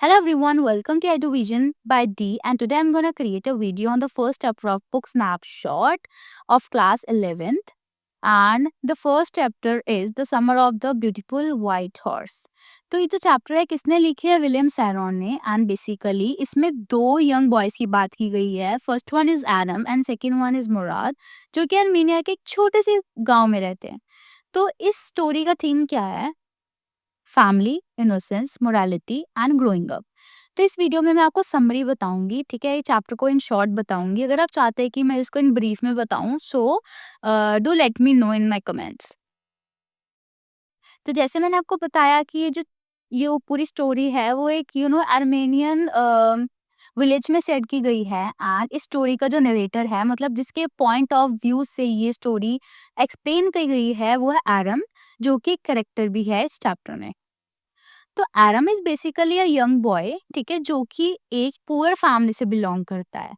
Hello everyone, welcome to EduVision by D, and today I'm going to create a video on the first chapter of book Snapshot of class 11th. And the first chapter is The Summer of the Beautiful White Horse. तो ये जो chapter है किसने लिखी है? William सैरॉन ने. And basically इसमें दो यंग बॉयज की बात की गई है. First one is Adam and second one is Mourad, जो कि आर्मेनिया के एक छोटे से गांव में रहते हैं. तो इस स्टोरी का थीम क्या है? Family, innocence, morality and growing up. तो इस वीडियो में मैं आपको समरी बताऊंगी, ठीक है. ये चैप्टर को इन शॉर्ट बताऊंगी. अगर आप चाहते हैं कि मैं इसको इन ब्रीफ में बताऊं, so do let me know in my comments. तो जैसे मैंने आपको बताया कि ये वो पूरी स्टोरी है, वो एक आर्मेनियन विलेज में सेट की गई है. एंड इस स्टोरी का जो नरेटर है, मतलब जिसके पॉइंट ऑफ व्यू से ये स्टोरी एक्सप्लेन की गई है, वो है एरम, जो कि कैरेक्टर भी है इस चैप्टर में. तो Aram is basically a young boy, ठीक है, जो कि एक पुअर फैमिली से बिलोंग करता है.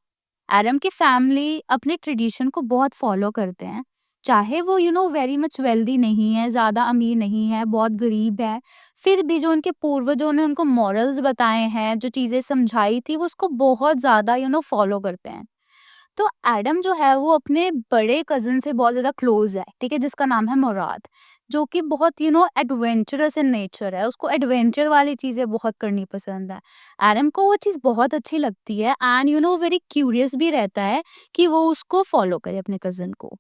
एरम की फैमिली अपने ट्रेडिशन को बहुत फॉलो करते हैं, चाहे वो वेरी मच वेल्दी नहीं है, ज्यादा अमीर नहीं है, बहुत गरीब है. फिर भी जो उनके पूर्वजों ने उनको मॉरल्स बताए हैं, जो चीजें समझाई थी, वो उसको बहुत ज्यादा फॉलो करते हैं. तो एडम जो है वो अपने बड़े कजिन से बहुत ज़्यादा क्लोज है, ठीक है, जिसका नाम है मुराद, जो कि बहुत एडवेंचरस इन नेचर है. उसको एडवेंचर वाली चीज़ें बहुत करनी पसंद है. एडम को वो चीज़ बहुत अच्छी लगती है एंड वेरी क्यूरियस भी रहता है कि वो उसको फॉलो करे अपने कजिन को.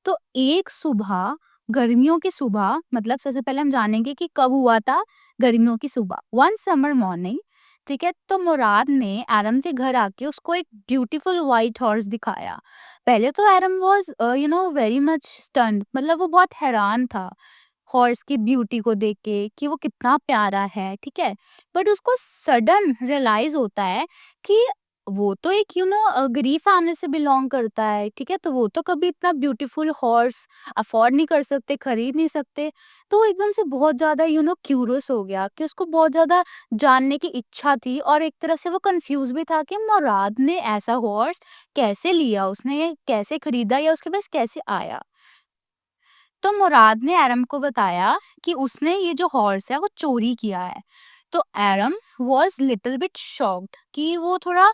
तो एक सुबह, गर्मियों की सुबह, मतलब सबसे पहले हम जानेंगे कि कब हुआ था. गर्मियों की सुबह, वन समर मॉर्निंग, ठीक है. तो मुराद ने एरम के घर आके उसको एक ब्यूटीफुल व्हाइट हॉर्स दिखाया. पहले तो एरम वाज वेरी मच स्टन्ड, मतलब वो बहुत हैरान था हॉर्स की ब्यूटी को देख के कि वो कितना प्यारा है, ठीक है. बट उसको सडन रियलाइज होता है कि वो तो एक गरीब फैमिली से बिलोंग करता है, ठीक है. तो वो तो कभी इतना ब्यूटीफुल हॉर्स अफोर्ड नहीं कर सकते, खरीद नहीं सकते. तो वो एकदम से बहुत ज्यादा क्यूरियस हो गया कि उसको बहुत ज्यादा जानने की इच्छा थी, और एक तरह से वो कंफ्यूज भी था कि मुराद ने ऐसा हॉर्स कैसे लिया, उसने कैसे खरीदा, या उसके पास कैसे आया. तो मुराद ने एरम को बताया कि उसने ये जो हॉर्स है वो चोरी किया है. तो एरम वॉज लिटिल बिट शॉक्ड, कि वो थोड़ा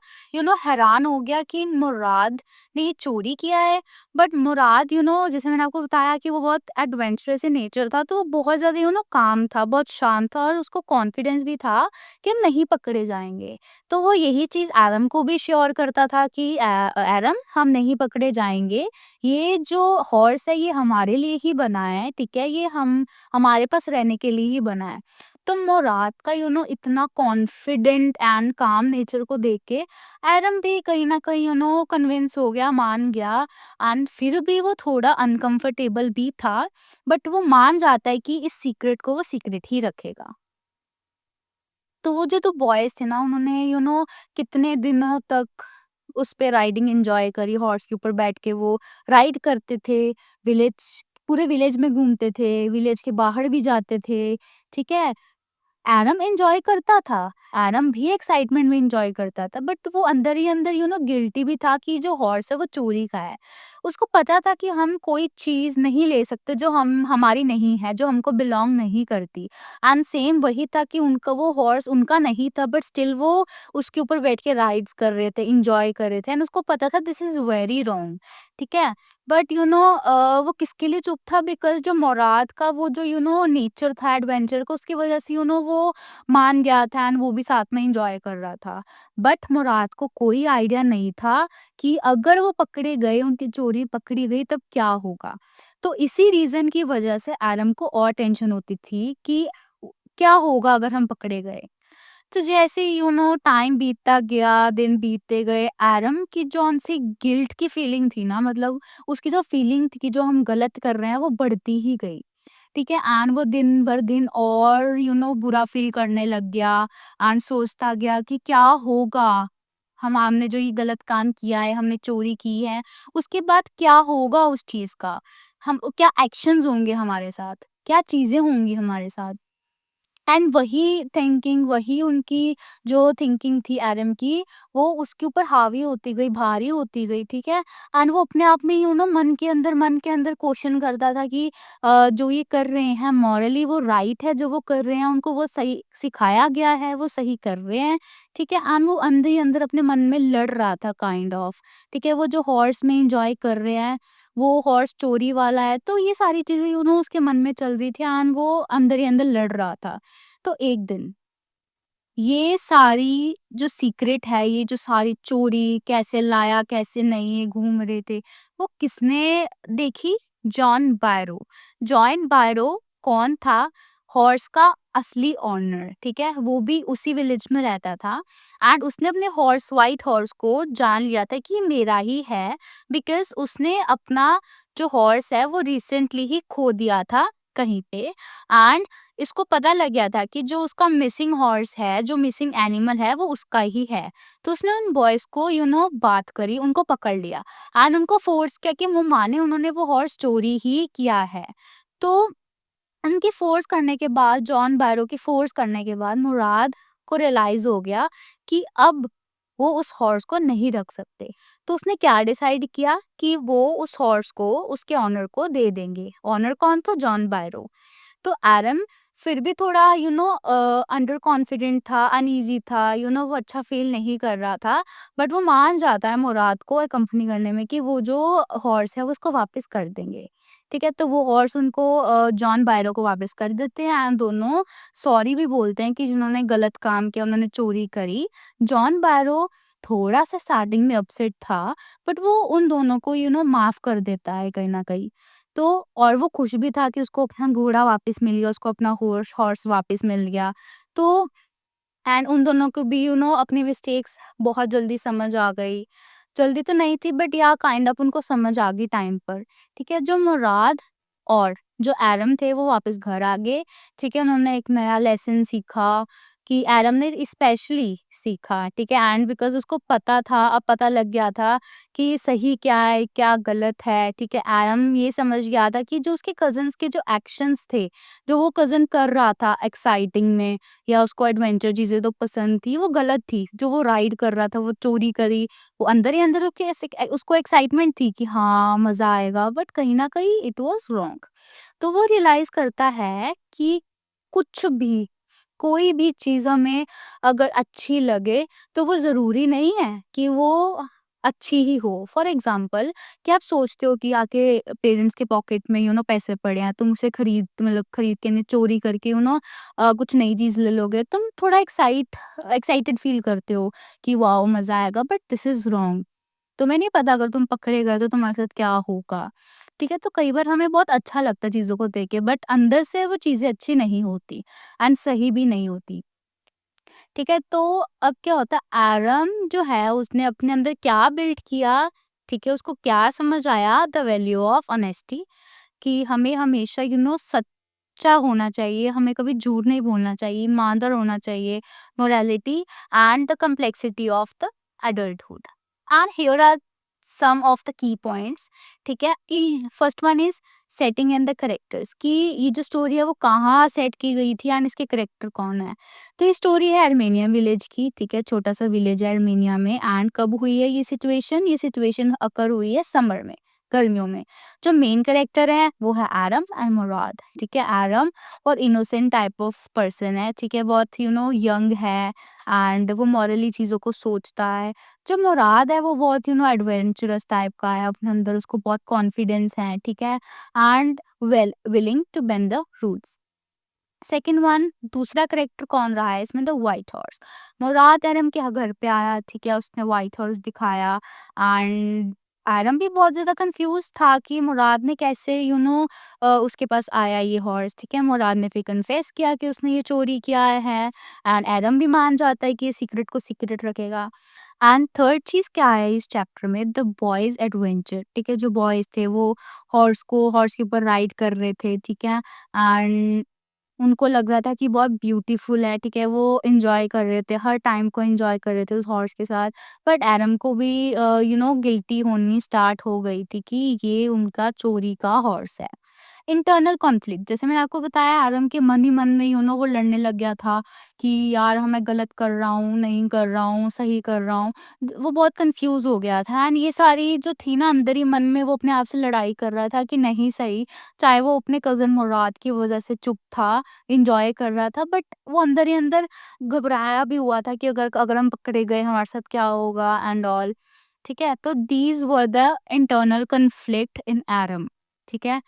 हैरान हो गया कि मुराद ने ये चोरी किया है. बट मुराद जैसे मैंने आपको बताया कि वो बहुत एडवेंचरस in नेचर था, तो वो बहुत ज्यादा काम था, बहुत शांत था, और उसको कॉन्फिडेंस भी था कि हम नहीं पकड़े जाएंगे. तो वो यही चीज एरम को भी श्योर करता था कि एरम, हम नहीं पकड़े जाएंगे. ये जो हॉर्स है ये हमारे लिए ही बना है, ठीक है, ये हम हमारे पास रहने के लिए ही बना है. तो मुराद का इतना कॉन्फिडेंट एंड काम नेचर को देख के एरम भी कहीं ना कहीं कन्विंस हो गया, मान गया. एंड फिर भी वो थोड़ा अनकंफर्टेबल भी था, बट वो मान जाता है कि इस सीक्रेट को वो सीक्रेट ही रखेगा. तो वो जो 2 बॉयज़ थे ना, उन्होंने कितने दिनों तक उस पे राइडिंग एन्जॉय करी. हॉर्स के ऊपर बैठ के वो राइड करते थे, विलेज पूरे विलेज में घूमते थे, विलेज के बाहर भी जाते थे, ठीक है? एडम एन्जॉय करता था, एडम भी एक्साइटमेंट में एन्जॉय करता था, बट वो अंदर ही अंदर गिल्टी भी था कि जो हॉर्स है वो चोरी का है. उसको पता था कि हम कोई चीज़ नहीं ले सकते जो हम हमारी नहीं है, जो हमको बिलॉन्ग नहीं करती. एंड सेम वही था कि उनका वो हॉर्स उनका नहीं था, बट स्टिल वो उसके ऊपर बैठ के राइड्स कर रहे थे, एन्जॉय कर रहे थे, एंड उसको पता था दिस इज़ वेरी रॉन्ग, ठीक है? बट वो किसके लिए चुप था? बिकॉज़ जो मुराद का वो जो नेचर था एडवेंचर का, उसकी वजह से वो मान गया था एंड वो भी साथ में एन्जॉय कर रहा था. बट मुराद को कोई आइडिया नहीं था कि अगर वो पकड़े गए, उनकी चोरी पकड़ी गई, तब क्या होगा? तो इसी रीज़न की वजह से एडम को और टेंशन होती थी कि क्या होगा अगर हम पकड़े गए? तो जैसे टाइम बीतता गया, दिन बीतते गए, एडम की जौन-सी गिल्ट की फीलिंग थी ना, मतलब उसकी जो फीलिंग थी कि जो हम गलत कर रहे हैं, वो बढ़ती ही गई, ठीक है? एंड वो दिन भर दिन और बुरा फील करने लग गया एंड सोचता गया कि क्या होगा? हमने जो ये गलत काम किया है, हमने चोरी की है, उसके बाद क्या होगा उस चीज़ का? हम क्या एक्शंस होंगे हमारे साथ? क्या चीज़ें होंगी हमारे साथ? एंड वही उनकी जो थिंकिंग थी एडम की, वो उसके ऊपर हावी होती गई, भारी होती गई, ठीक है? एंड वो अपने आप में मन के अंदर क्वेश्चन करता था कि जो ये कर रहे हैं मॉरली वो राइट है, जो वो कर रहे हैं उनको वो सही सिखाया गया है, वो सही कर रहे हैं, ठीक है? एंड वो अंदर ही अंदर अपने मन में लड़ रहा था काइंड ऑफ, ठीक है? वो जो हॉर्स में एन्जॉय कर रहे हैं, वो हॉर्स चोरी वाला है, तो ये सारी चीज़ें उसके मन में चल रही थी एंड वो अंदर ही अंदर लड़ रहा था। तो एक दिन ये सारी जो सीक्रेट है, ये जो सारी चोरी कैसे लाया, कैसे नहीं, ये घूम रहे थे, वो किसने देखी? जॉन बायरो। जॉन बायरो कौन था? हॉर्स का असली ओनर, ठीक है? वो भी उसी विलेज में रहता था एंड उसने अपने हॉर्स व्हाइट हॉर्स को जान लिया था कि ये मेरा ही है, बिकॉज़ उसने अपना जो हॉर्स है वो रिसेंटली ही खो दिया था कहीं पे एंड इसको पता लग गया था कि जो उसका मिसिंग हॉर्स है, जो मिसिंग एनिमल है, वो उसका ही है। तो उसने उन बॉयज़ को बात करी, उनको पकड़ लिया एंड उनको फ़ोर्स किया कि वो माने उन्होंने वो हॉर्स चोरी ही किया है। तो उनकी फ़ोर्स करने के बाद, जॉन बैरो की फ़ोर्स करने के बाद मुराद को रियलाइज़ हो गया कि अब वो उस हॉर्स को नहीं रख सकते। तो उसने क्या डिसाइड किया कि वो उस हॉर्स को उसके ओनर को दे देंगे। ओनर कौन था? जॉन बैरो। तो एरम फिर भी थोड़ा अंडर कॉन्फिडेंट था, अनईज़ी था, वो अच्छा फ़ील नहीं कर रहा था। बट वो मान जाता है मुराद को अकम्पनी करने में कि वो जो हॉर्स है वो उसको वापस कर देंगे। ठीक है? तो वो हॉर्स उनको जॉन बायरो को वापस कर देते हैं एंड दोनों सॉरी भी बोलते हैं कि जिन्होंने गलत काम किया, उन्होंने चोरी करी। जॉन बायरो थोड़ा-सा स्टार्टिंग में अपसेट था, बट वो उन दोनों को माफ़ कर देता है कहीं न कहीं। तो और वो खुश भी था कि उसको अपना घोड़ा वापस मिल गया, उसको अपना हॉर्स हॉर्स वापस मिल गया। तो एंड उन दोनों को भी अपनी मिस्टेक्स बहुत जल्दी समझ आ गई। जल्दी तो नहीं थी बट या काइंड ऑफ उनको समझ आ गई टाइम पर। ठीक है? जो मुराद और जो एडम थे वो वापस घर आ गए। ठीक है? उन्होंने एक नया लेसन सीखा कि एडम ने स्पेशली सीखा, ठीक है? एंड बिकॉज़ उसको पता था, अब पता लग गया था कि सही क्या है, क्या गलत है, ठीक है? एडम ये समझ गया था कि जो उसके कज़िन्स के जो एक्शंस थे, जो वो कज़िन कर रहा था एक्साइटिंग में या उसको एडवेंचर चीज़ें तो पसंद थी, वो गलत थी। जो वो राइड कर रहा था, वो चोरी करी, वो अंदर ही अंदर उसके ऐसे उसको एक्साइटमेंट थी कि हाँ, मज़ा आएगा, बट कहीं न कहीं इट वाज़ रॉन्ग। तो वो रियलाइज़ करता है कि कुछ भी, कोई भी चीज़ हमें अगर अच्छी लगे, तो वो ज़रूरी नहीं है कि वो अच्छी ही हो। फॉर एग्ज़ाम्पल कि आप सोचते हो कि आपके पेरेंट्स के पॉकेट में पैसे पड़े हैं, तुम उसे खरीद के नहीं चोरी करके कुछ नई चीज़ ले लोगे, तुम थोड़ा एक्साइटेड फ़ील करते हो कि वाओ! मज़ा आएगा, बट दिस इज़ रॉन्ग। तुम्हें नहीं पता अगर तुम पकड़े गए तो तुम्हारे साथ क्या होगा, ठीक है? तो कई बार हमें बहुत अच्छा लगता है चीज़ों को देख के बट अंदर से वो चीज़ें अच्छी नहीं होती एंड सही भी नहीं होती, ठीक है? तो अब क्या होता है एरम जो है उसने अपने अंदर क्या बिल्ड किया, ठीक है? उसको क्या समझ आया द वैल्यू ऑफ ऑनेस्टी कि हमें हमेशा सच्चा होना चाहिए, हमें कभी झूठ नहीं बोलना चाहिए, ईमानदार होना चाहिए, morality and the complexity of the adulthood. And here are some of the key points, ठीक है? First one is setting and the characters कि ये जो स्टोरी है वो कहाँ सेट की गई थी एंड इसके करेक्टर कौन है। तो ये स्टोरी है अर्मेनिया विलेज की, ठीक है? छोटा सा विलेज है अर्मेनिया में एंड कब हुई है ये सिचुएशन अकर हुई है समर में, गर्मियों में। जो मेन कैरेक्टर है वो है एडम एंड मुराद, ठीक है? एडम और इनोसेंट टाइप ऑफ पर्सन है, ठीक है? बहुत यंग है एंड वो मॉरली चीज़ों को सोचता है। जो मुराद है वो बहुत एडवेंचरस टाइप का है, अपने अंदर उसको बहुत कॉन्फिडेंस है, ठीक है? And willing to bend the rules. Second one दूसरा करेक्टर कौन रहा है इसमें? The white horse. Mourad Aram के घर पे आया, ठीक है? उसने व्हाइट हॉर्स दिखाया एंड एरम भी बहुत ज्यादा कंफ्यूज था कि मुराद ने कैसे उसके पास आया ये हॉर्स, ठीक है? मुराद ने फिर कन्फेस किया कि उसने ये चोरी किया है एंड एरम भी मान जाता है कि ये सीक्रेट को सीक्रेट रखेगा। एंड थर्ड चीज क्या है इस चैप्टर में? द बॉयज एडवेंचर, ठीक है? जो बॉयज थे वो हॉर्स के ऊपर राइड कर रहे थे, ठीक है? एंड उनको लग रहा था कि बहुत ब्यूटीफुल है, ठीक है? वो एन्जॉय कर रहे थे, हर टाइम को एन्जॉय कर रहे थे उस हॉर्स के साथ। बट एडम को भी गिल्टी होनी स्टार्ट हो गई थी कि ये उनका चोरी का हॉर्स है। इंटरनल कॉन्फ्लिक्ट, जैसे मैंने आपको बताया एडम के मन ही मन में वो लड़ने लग गया था कि यार मैं गलत कर रहा हूँ, नहीं कर रहा हूँ, सही कर रहा हूँ। वो बहुत कंफ्यूज हो गया था एंड ये सारी जो थी ना अंदर ही मन में, वो अपने आप से लड़ाई कर रहा था कि नहीं सही। चाहे वो अपने कजन मुराद की वजह से चुप था, इंजॉय कर रहा था, बट वो अंदर ही अंदर घबराया भी हुआ था कि अगर अगर हम पकड़े गए हमारे साथ क्या होगा एंड ऑल। ठीक है, तो these were the internal conflict in Aram. ठीक है,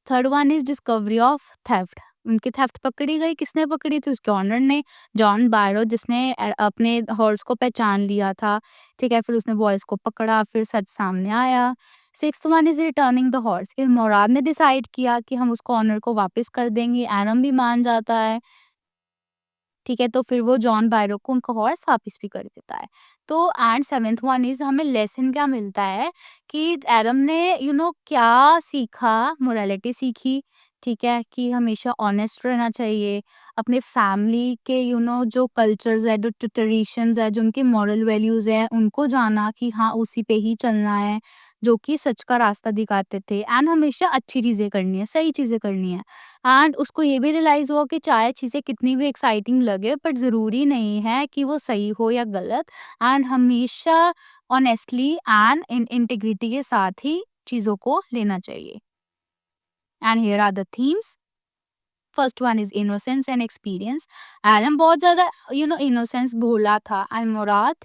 third one is discovery of theft. उनकी थेफ्ट पकड़ी गई, किसने पकड़ी थी? उसके ऑनर ने, जॉन बायरो, जिसने अपने हॉर्स को पहचान लिया था। ठीक है, फिर उसने बॉयज को पकड़ा, फिर सच सामने आया। Sixth one is returning the horse. फिर मोराद ने डिसाइड किया कि हम उसको ऑनर को वापस कर देंगे, एरम भी मान जाता है। ठीक है, तो फिर वो जॉन बायरो को उनका हॉर्स वापस भी कर देता है। तो एंड सेवेंथ वन इज़ हमें लेसन क्या मिलता है कि एडम ने क्या सीखा, मोरालिटी सीखी। ठीक है, कि हमेशा ऑनेस्ट रहना चाहिए, अपने फैमिली के जो कल्चर्स है, जो ट्रेडिशंस है, जो उनके मॉरल वैल्यूज़ हैं, उनको जाना कि हाँ, उसी पे ही चलना है, जो कि सच का रास्ता दिखाते थे एंड हमेशा अच्छी चीज़ें करनी है, सही चीज़ें करनी है। एंड उसको ये भी रियलाइज़ हुआ कि चाहे चीज़ें कितनी भी एक्साइटिंग लगे, बट ज़रूरी नहीं है कि वो सही हो या गलत। एंड हमेशा ऑनेस्टली एंड इन इंटीग्रिटी के साथ ही चीज़ों को लेना चाहिए। And here are the themes. First one is innocence and experience. Adam बहुत ज़्यादा इनोसेंस भोला था and Murad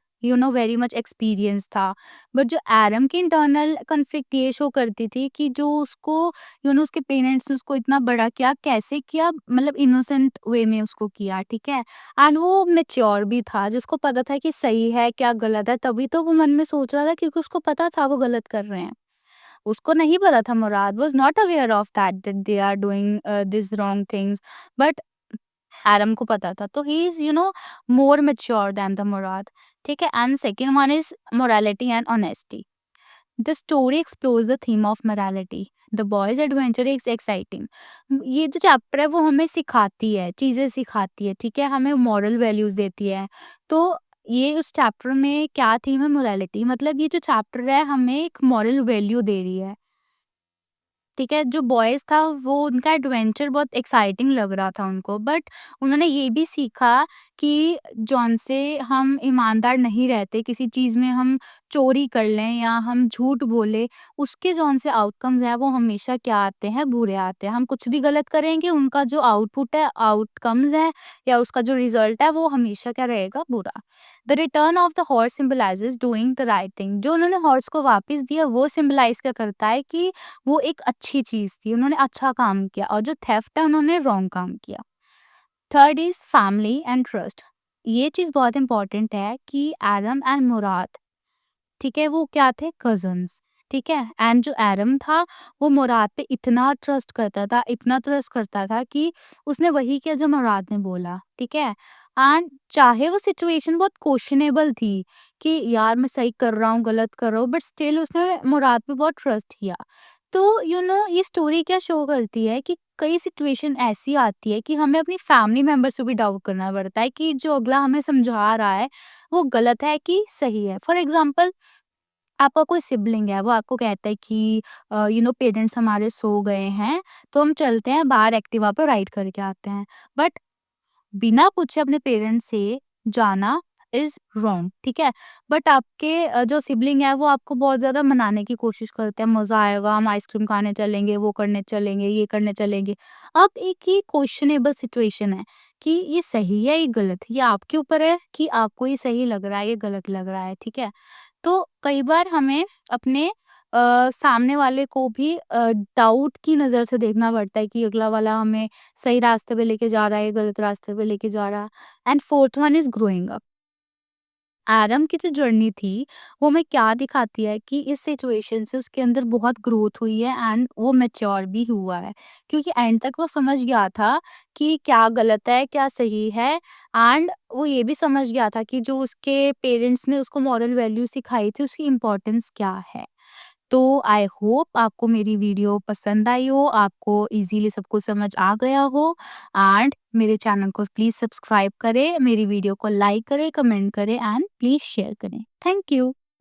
very much experience था। बट जो एडम की इंटरनल कन्फ्लिक्ट ये शो करती थी कि जो उसको उसके पेरेंट्स ने उसको इतना बड़ा किया, कैसे किया, मतलब इनोसेंट वे में उसको किया। ठीक है, एंड वो मेच्योर भी था, जिसको पता था कि सही है क्या गलत है, तभी तो वो मन में सोच रहा था, क्योंकि उसको पता था वो गलत कर रहे हैं। उसको नहीं पता था, Murad was not aware of that they are doing this wrong things, but Adam को पता था। तो he is more mature than the Murad. ठीक है, and second one is morality and honesty. The story explores the theme of morality. The boys adventure is exciting. ये जो chapter है वो हमें सिखाती है, चीज़ें सिखाती है। ठीक है, हमें मॉरल वैल्यूज़ देती है। तो ये उस चैप्टर में क्या थीम है? मोरालिटी। मतलब ये जो चैप्टर है हमें एक मॉरल वैल्यू दे रही है। ठीक है, जो बॉयज़ था वो उनका एडवेंचर बहुत एक्साइटिंग लग रहा था उनको, बट उन्होंने ये भी सीखा कि जौन से हम ईमानदार नहीं रहते, किसी चीज़ में हम चोरी कर लें या हम झूठ बोलें, उसके जौन से आउटकम्स हैं वो हमेशा क्या आते हैं? बुरे आते हैं। हम कुछ भी गलत करेंगे, उनका जो आउटपुट है, आउटकम्स हैं या उसका जो रिज़ल्ट है वो हमेशा क्या रहेगा? बुरा। The return of the horse symbolises doing the right thing. जो उन्होंने हॉर्स को वापस दिया वो सिम्बलाइज़ क्या करता है कि वो एक अच्छी चीज़ थी, उन्होंने अच्छा काम किया, और जो थेफ्ट है उन्होंने रॉन्ग काम किया। Third is family and trust. ये चीज़ बहुत इंपॉर्टेंट है कि एडम एंड मुराद, ठीक है, वो क्या थे? कज़िन्स। ठीक है, एंड जो एडम था वो मुराद पे इतना ट्रस्ट करता था, इतना ट्रस्ट करता था कि उसने वही किया जो मुराद ने बोला। ठीक है, एंड चाहे वो सिचुएशन बहुत क्वेश्चनेबल थी कि यार मैं सही कर रहा हूँ, गलत कर रहा हूँ, बट स्टिल उसने मुराद पे बहुत ट्रस्ट किया। तो ये स्टोरी क्या शो करती है कि कई सिचुएशन ऐसी आती है कि हमें अपनी फैमिली मेंबर्स पे भी डाउट करना पड़ता है कि जो अगला हमें समझा रहा है वो गलत है कि सही है। फॉर एग्जाम्पल, आपका कोई सिबलिंग है, वो आपको कहता है कि पेरेंट्स हमारे सो गए हैं, तो हम चलते हैं बाहर एक्टिवा पे राइड करके आते हैं। बट बिना पूछे अपने पेरेंट्स से जाना इज़ रॉन्ग। ठीक है? बट आपके जो सिबलिंग है वो आपको बहुत ज़्यादा मनाने की कोशिश करते हैं, मज़ा आएगा, हम आइसक्रीम खाने चलेंगे, वो करने चलेंगे, ये करने चलेंगे। अब एक ये क्वेश्चनेबल सिचुएशन है कि ये सही है, ये गलत है। ये आपके ऊपर है कि आपको ये सही लग रहा है, ये गलत लग रहा है। ठीक है? तो कई बार हमें अपने सामने वाले को भी डाउट की नज़र से देखना पड़ता है कि अगला वाला हमें सही रास्ते पे लेके जा रहा है, गलत रास्ते पे लेके जा रहा है। And fourth one is growing up. Adam की जो जर्नी थी, वो हमें क्या दिखाती है कि इस सिचुएशन से उसके अंदर बहुत ग्रोथ हुई है एंड वो मैच्योर भी हुआ है। क्योंकि एंड तक वो समझ गया था कि क्या गलत है, क्या सही है, एंड वो ये भी समझ गया था कि जो उसके पेरेंट्स ने उसको मॉरल वैल्यू सिखाई थी, उसकी इम्पोर्टेंस क्या है। तो आई होप आपको मेरी वीडियो पसंद आई हो, आपको इज़िली सब कुछ समझ आ गया हो, एंड मेरे चैनल को प्लीज़ सब्सक्राइब करें, मेरी वीडियो को लाइक करें, कमेंट करें एंड प्लीज़ शेयर करें। Thank you.